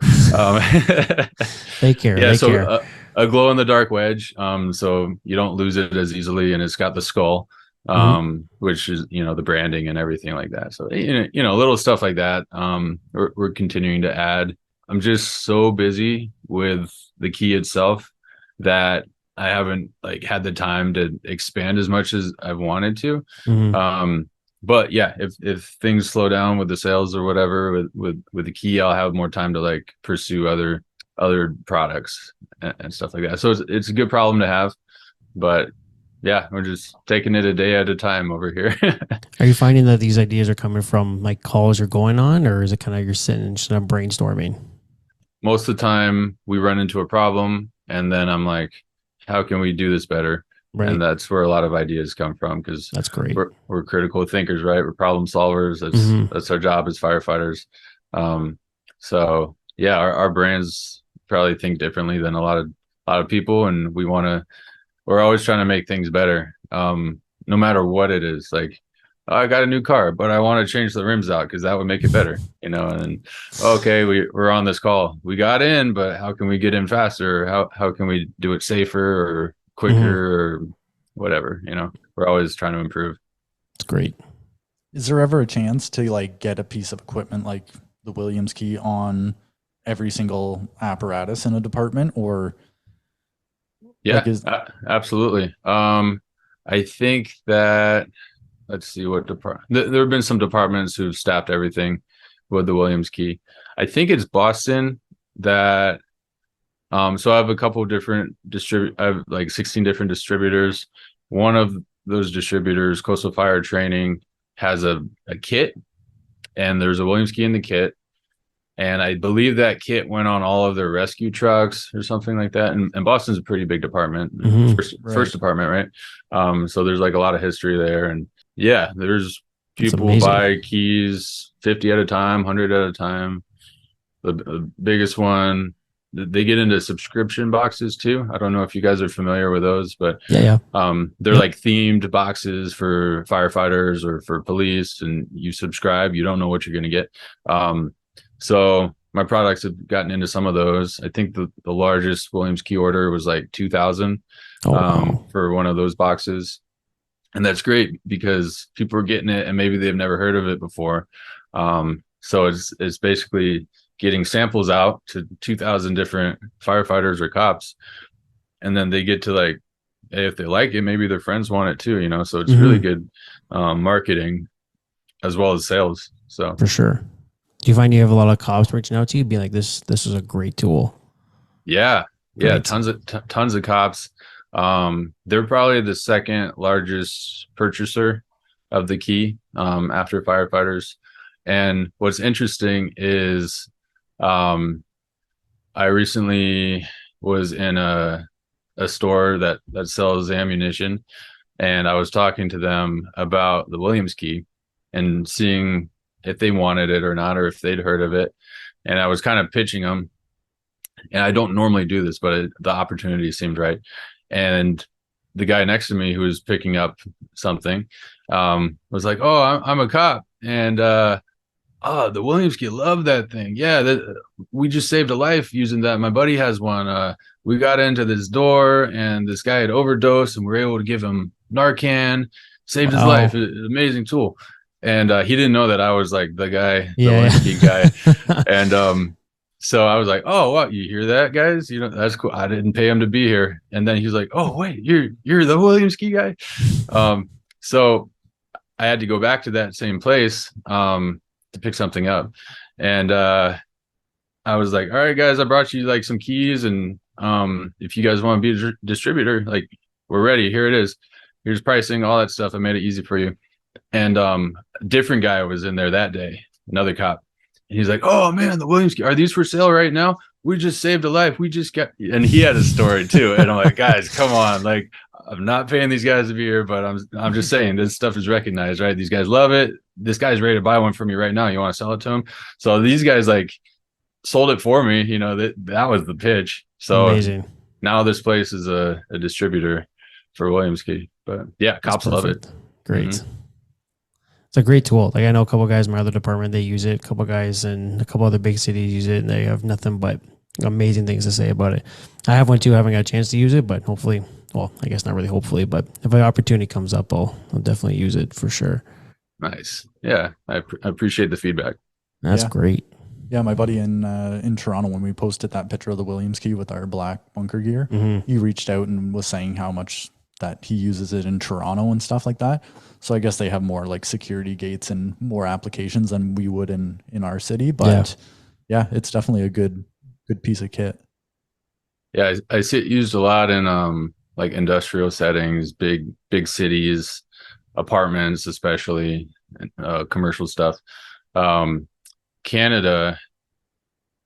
they care. Yeah, they so care. A glow in the dark wedge. So you don't lose it as easily, and it's got the skull, which is, the branding and everything like that. So, little stuff like that. We're continuing to add. I'm just so busy with the key itself that I haven't had the time to expand as much as I've wanted to. But yeah, if things slow down with the sales or whatever with the key, I'll have more time to pursue other products and stuff like that. So it's a good problem to have, but yeah, we're just taking it a day at a time over here. Are you finding that these ideas are coming from calls you're going on, or is it kind of you're sitting and just brainstorming? Most of the time we run into a problem and then I'm like, how can we do this better? Right. And that's where a lot of ideas come from, because that's great. We're critical thinkers, right? We're problem solvers. That's our job as firefighters. So yeah, our brains probably think differently than a lot of people, and we're always trying to make things better. No matter what it is. I got a new car, but I want to change the rims out because that would make it better, and okay, we're on this call. We got in, but how can we get in faster? How can we do it safer or quicker or whatever? We're always trying to improve. It's great. Is there ever a chance to get a piece of equipment like the williamskey on every single apparatus in a department, or? Yeah, absolutely. I think that, let's see what department. There have been some departments who've staffed everything with the williamskey. I think it's Boston that. So I have a couple of different I have 16 different distributors. One of those distributors, Coastal Fire Training, has a kit, and there's a williamskey in the kit. And I believe that kit went on all of their rescue trucks or something like that. And Boston's a pretty big department, first department, right? So there's a lot of history there. And yeah, there's people who buy keys 50 at a time, 100 at a time. The biggest one, they get into subscription boxes too. I don't know if you guys are familiar with those, but yeah. They're themed boxes for firefighters or for police, and you subscribe, you don't know what you're going to get. So my products have gotten into some of those. I think the largest williamskey order was 2,000 for one of those boxes. And that's great because people are getting it and maybe they've never heard of it before. So it's basically getting samples out to 2,000 different firefighters or cops. And then they get to hey, if they like it, maybe their friends want it too, so it's really good marketing as well as sales. So for sure. Do you find you have a lot of cops reaching out to you, being like, this is a great tool? Yeah. Tons of cops. They're probably the second largest purchaser of the key after firefighters. And what's interesting is I recently was in a store that sells ammunition, and I was talking to them about the williamskey and seeing if they wanted it or not, or if they'd heard of it. And I was kind of pitching them, and I don't normally do this, but the opportunity seemed right. And the guy next to me who was picking up something was like, oh, I'm a cop. And the williamskey, love that thing. Yeah, we just saved a life using that. My buddy has one. We got into this door and this guy had overdosed, and we were able to give him Narcan, saved his life. It's an amazing tool. And he didn't know that I was the guy, the williamskey guy. And so I was like, oh, what, you hear that, guys? That's cool. I didn't pay him to be here. And then he was like, oh, wait, you're the williamskey guy? So I had to go back to that same place to pick something up. And I was like, all right, guys, I brought you some keys. And if you guys want to be a distributor, we're ready. Here it is. Here's pricing, all that stuff. I made it easy for you. And a different guy was in there that day, another cop. And he's like, oh man, the williamskey, are these for sale right now? we just saved a life. We just got, and he had a story too. And I'm like, guys, come on. Like, I'm not paying these guys to be here, but I'm just saying this stuff is recognized, right? These guys love it. This guy's ready to buy one from you right now. You want to sell it to him? So these guys like sold it for me. You know, that was the pitch. So amazing. Now this place is a distributor for williamskey. But yeah, cops love it. Great. Mm-hmm. It's a great tool. Like I know a couple of guys in my other department, they use it. A couple of guys in a couple other big cities use it, and they have nothing but amazing things to say about it. I have one too. I haven't got a chance to use it, but hopefully, well, I guess not really hopefully, but if an opportunity comes up, I'll definitely use it for sure. Nice. Yeah. I appreciate the feedback. That's great. Yeah, my buddy in Toronto, when we posted that picture of the williamskey with our black bunker gear, he reached out and was saying how much that he uses it in Toronto and stuff like that. So I guess they have more like security gates and more applications than we would in our city. But yeah, it's definitely a good piece of kit. Yeah, I see it used a lot in like industrial settings, big cities, apartments, especially commercial stuff. Canada,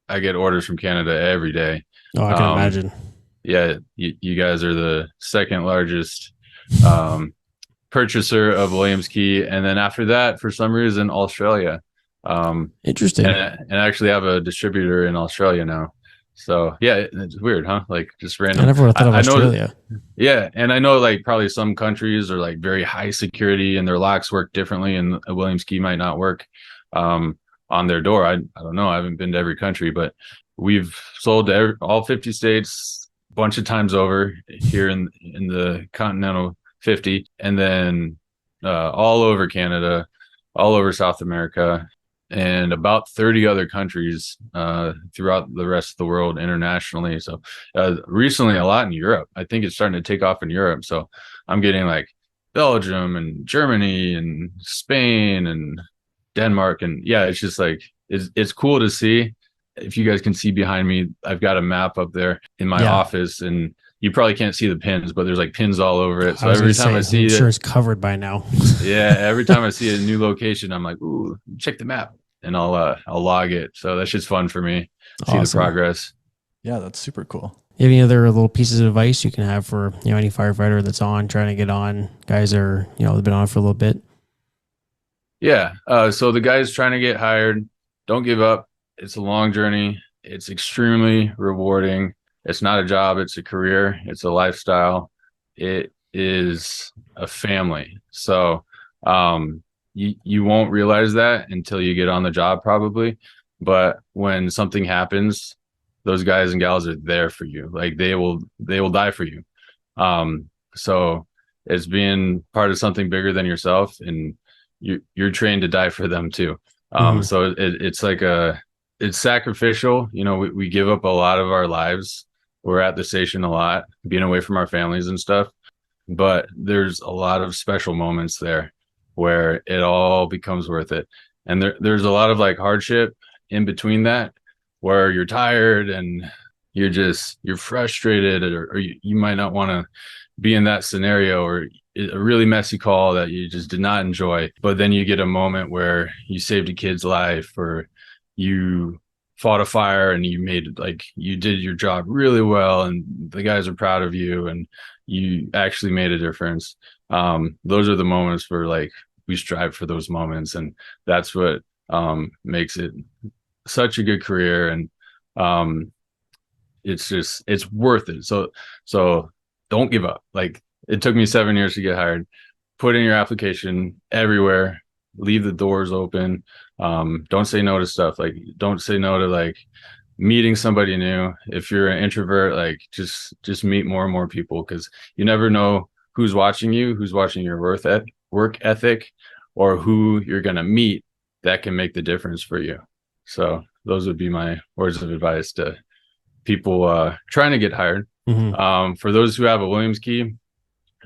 I get orders from Canada every day. Oh, I can imagine. Yeah, you guys are the second largest purchaser of williamskey, and then after that, for some reason, Australia. Interesting. And I actually have a distributor in Australia now. So yeah, it's weird, huh? Like just random. I never thought of Australia. Yeah, and I know like probably some countries are like very high security and their locks work differently, and a williamskey might not work on their door. I don't know. I haven't been to every country, but we've sold to all 50 states a bunch of times over here in the continental 50, and then all over Canada, all over South America, and about 30 other countries throughout the rest of the world internationally. So recently a lot in Europe. I think it's starting to take off in Europe. So I'm getting like Belgium and Germany and Spain and Denmark. And yeah, it's just like, it's cool to see. If you guys can see behind me, I've got a map up there in my office, and you probably can't see the pins, but there's like pins all over it. So every time I see it, I'm sure it's covered by now. Yeah. Every time I see a new location, I'm like, ooh, check the map. And I'll log it. So that's just fun for me. See the progress. Yeah, that's super cool. You have any other little pieces of advice you can have for any firefighter that's trying to get on? Guys are they've been on for a little bit. Yeah. So the guys trying to get hired, don't give up. It's a long journey. It's extremely rewarding. It's not a job. It's a career. It's a lifestyle. It is a family. So you won't realize that until you get on the job probably. But when something happens, those guys and gals are there for you. Like they will die for you. So it's being part of something bigger than yourself, and you're trained to die for them too. So it's like it's sacrificial. We give up a lot of our lives. We're at the station a lot, being away from our families and stuff. But there's a lot of special moments there where it all becomes worth it. And there's a lot of like hardship in between that, where you're tired and you're frustrated, or you might not want to be in that scenario, or a really messy call that you just did not enjoy. But then you get a moment where you saved a kid's life, or you fought a fire and you did your job really well, and the guys are proud of you, and you actually made a difference. Those are the moments where like we strive for those moments, and that's what makes it such a good career. And it's worth it. So don't give up. Like it took me 7 years to get hired. Put in your application everywhere, leave the doors open. Don't say no to stuff. Like don't say no to like meeting somebody new. If you're an introvert, like just meet more and more people, because you never know who's watching you, who's watching your work ethic, or who you're going to meet that can make the difference for you. So those would be my words of advice to people trying to get hired. For those who have a williamskey,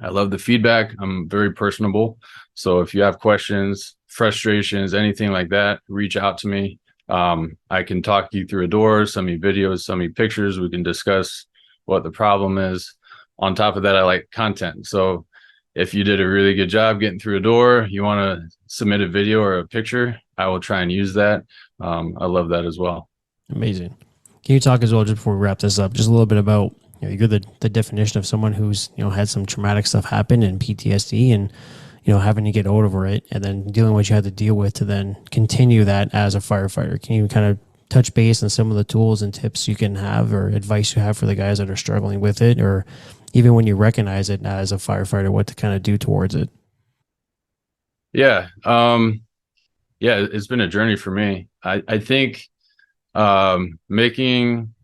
I love the feedback. I'm very personable. So if you have questions, frustrations, anything like that, reach out to me. I can talk you through a door, send me videos, send me pictures. We can discuss what the problem is. On top of that, I like content. So if you did a really good job getting through a door, you want to submit a video or a picture, I will try and use that. I love that as well. Amazing. Can you talk as well, just before we wrap this up, just a little bit about, you're the definition of someone who's, had some traumatic stuff happen and PTSD and, having to get over it and then dealing with what you had to deal with to then continue that as a firefighter. Can you kind of touch base on some of the tools and tips you can have or advice you have for the guys that are struggling with it, or even when you recognize it as a firefighter, what to kind of do towards it? Yeah. It's been a journey for me. I think making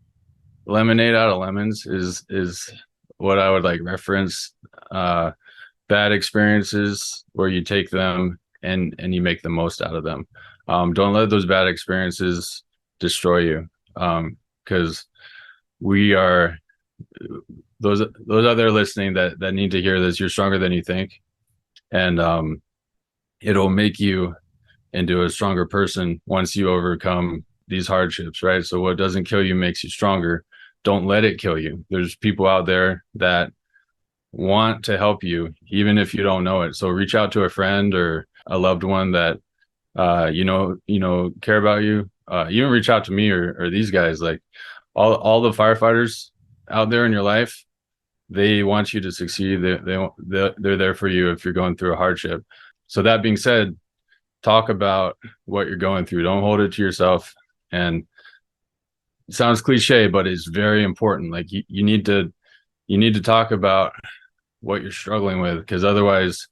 lemonade out of lemons is what I would like reference. Bad experiences where you take them and you make the most out of them. Don't let those bad experiences destroy you. Because we are those out there listening that need to hear this. You're stronger than you think, and it'll make you into a stronger person once you overcome these hardships, right? So what doesn't kill you makes you stronger. Don't let it kill you. There's people out there that want to help you, even if you don't know it. So reach out to a friend or a loved one that care about you. Even reach out to me or these guys. Like all the firefighters out there in your life, they want you to succeed. They're there for you if you're going through a hardship. So that being said, talk about what you're going through. Don't hold it to yourself. And it sounds cliche, but it's very important. Like you need to talk about what you're struggling with, because otherwise,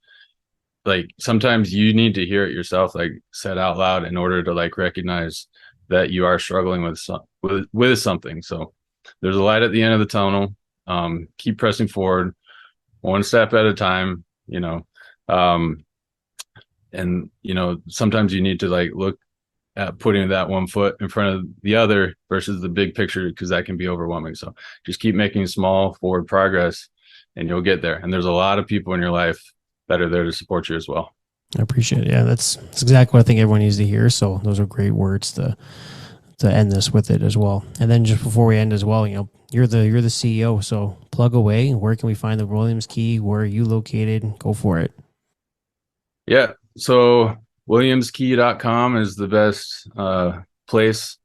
like sometimes you need to hear it yourself, like said out loud, in order to like recognize that you are struggling with something. So there's a light at the end of the tunnel. Keep pressing forward, one step at a time. And sometimes you need to like look at putting that one foot in front of the other versus the big picture, because that can be overwhelming. So just keep making small forward progress and you'll get there. And there's a lot of people in your life that are there to support you as well. I appreciate it. Yeah, that's exactly what I think everyone needs to hear. So those are great words to end this with it as well. And then just before we end as well, you're the CEO, so plug away. Where can we find the Williamskey? Where are you located? Go for it. Yeah. So williamskey.com is the best place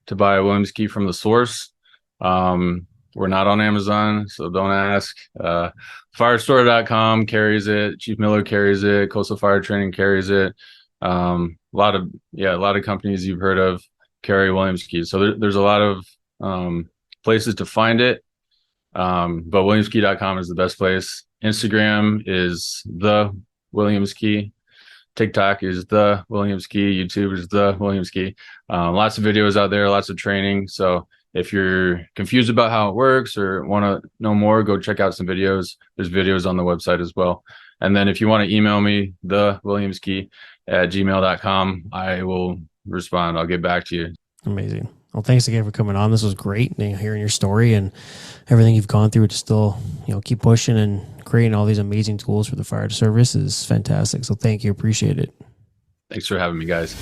to buy a Williamskey from the source. We're not on Amazon, so don't ask. Firestore.com carries it. Chief Miller carries it. Coastal Fire Training carries it. A lot of companies you've heard of carry Williamskey. So there's a lot of places to find it. But williamskey.com is the best place. Instagram is the Williamskey. TikTok is the Williamskey. YouTube is the Williamskey. Lots of videos out there, lots of training. So if you're confused about how it works or want to know more, go check out some videos. There's videos on the website as well. And then if you want to email me, thewilliamskey@gmail.com, I will respond. I'll get back to you. Amazing. Well, thanks again for coming on. This was great. Hearing your story and everything you've gone through to still, keep pushing and creating all these amazing tools for the fire service is fantastic. So thank you. Appreciate it. Thanks for having me, guys.